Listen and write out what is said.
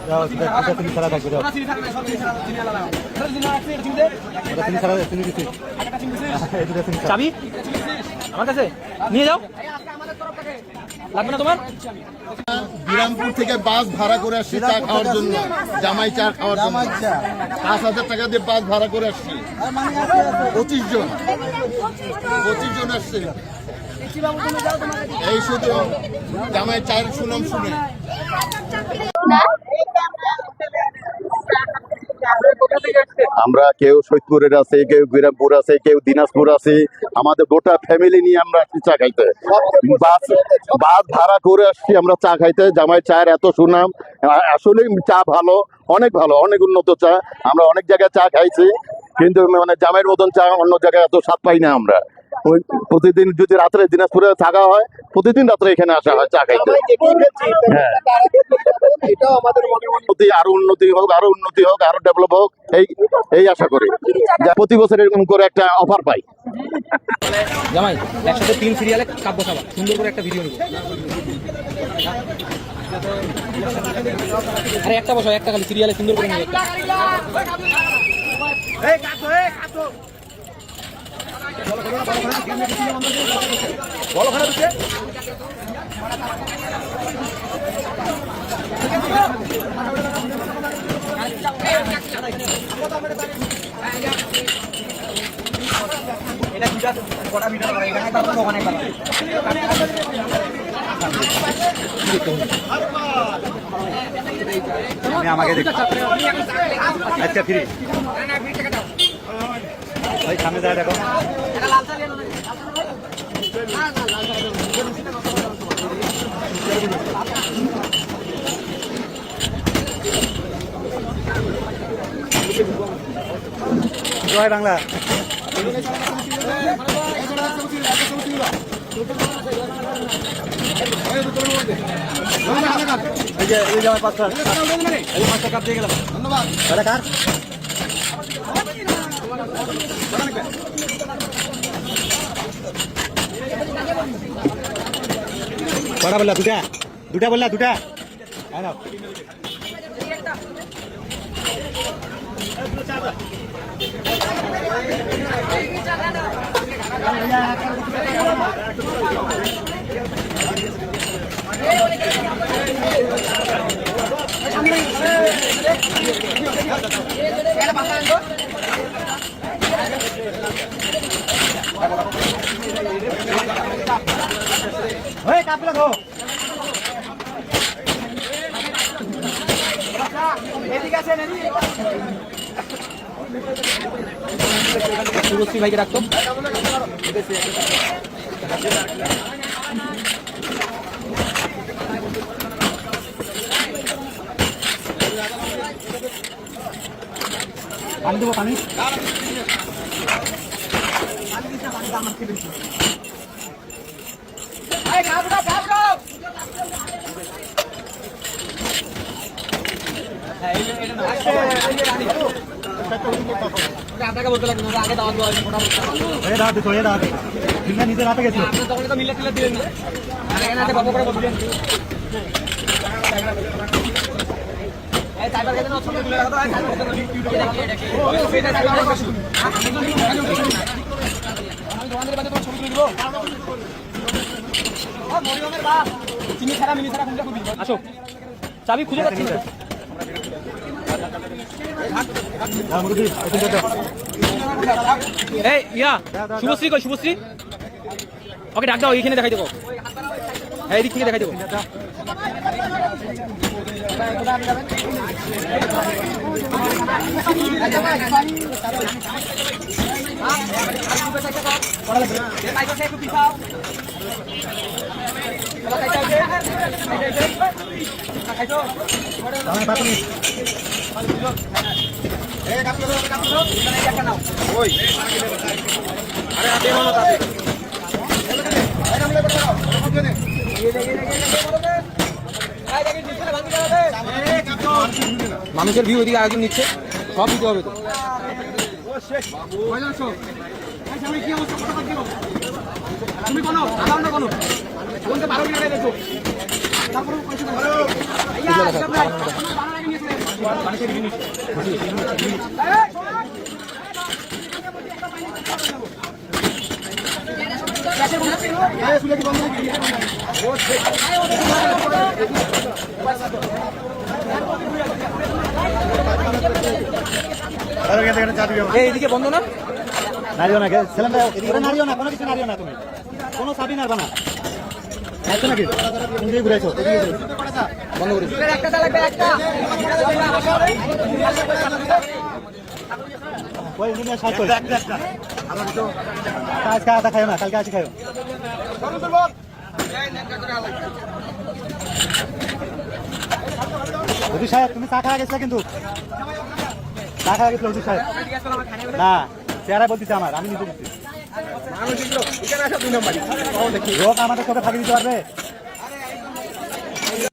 চিনি ছাড়া থাকবে চাবি আমার কাছে নিয়ে যাও, লাগবে না তোমার। বিরামপুর থেকে বাস ভাড়া করে আসছি চা খাওয়ার জন্য, জামাই চা খাওয়ার জন্য 5,000 টাকা দিয়ে বাস ভাড়া করে আসছি। 25 জন আসছে এই শুধু জামাই চায়ের সুনাম শুনে। আমরা কেউ সৈয়দপুরের আছে, কেউ বিরামপুর আছে, কেউ দিনাজপুর আছে, আমাদের গোটা ফ্যামিলি নিয়ে আমরা আসছি চা খাইতে। বাস ভাড়া করে আসছি আমরা চা খাইতে। জামাই চায়ের এত সুনাম, আসলে চা ভালো, অনেক ভালো, অনেক উন্নত চা। আমরা অনেক জায়গায় চা খাইছি, কিন্তু মানে জামাইয়ের মতন চা অন্য জায়গায় এত স্বাদ পাই না আমরা। ওই প্রতিদিন যদি রাত্রে দিনাজপুরে থাকা হয়, প্রতিদিন রাত্রে এখানে আসা হয় চা খাইতে। হ্যাঁ, আরো উন্নতি হোক, আরো উন্নতি হোক, আরো ডেভেলপ হোক, এই আশা করি। প্রতি বছর এরকম করে একটা অফার পাই। জামাই একসাথে 3 সিরিয়ালে কাব্য সভা সুন্দর করে একটা ভিডিও নিব। আরে একটা বসো, একটা খালি সিরিয়ালে সুন্দর করে নিব। আমাকে আচ্ছা ফ্রি ভাই সামনে যায় দেখো। জয় বাংলা। পাঁচটা কাপ দিয়ে গেলাম, ধন্যবাদ। কটা বললা? দুটা বললা, দুটা। শুভশ্রী ভাইকে রাখতো। পানি দেবো, পানি আপনাকে বলতে লাগবে না, আগে দাওয়াত দেওয়া নিজের হাতে গেছিল তখন তো মিলে টিলে দিলেন না, আগে বাবু করে বলছেন। আসো, চাবি খুঁজে পাচ্ছি না। এই ইয়া শুভশ্রী কই? শুভশ্রী ওকে ডাক দাও, এইখানে দেখাই দেবো। হ্যাঁ, এদিক থেকে দেখাই দেবো। মানুষের ভিউ ওইদিকে আয়োজন নিচ্ছে, সব দিতে হবে তো। তুমি কোনো কোনো বলতে 12 মিনিট দেখো, তারপরে এইদিকে বন্ধ না? নারিও না ছেলেটা এদিকে নারিও না, কোনো কিছু নারিও না, তুমি কোনো চাবি নারবা না। আচ্ছা নাকি তুমি দিয়ে ঘুরাইছো বন্ধ করেছি। ওই ইঞ্জিনিয়ার সাইড করে আজকে আদা খাইও না, কালকে আসি খাইও। হুজুর সাহেব তুমি চা খাওয়া গেছিলে, কিন্তু চা খাওয়া গেছিল হুজুর সাহেব। না চেহারা বলতেছে আমার, আমি নিজে বলছি। লোক আমাদের চোখে ফাঁকি দিতে পারবে?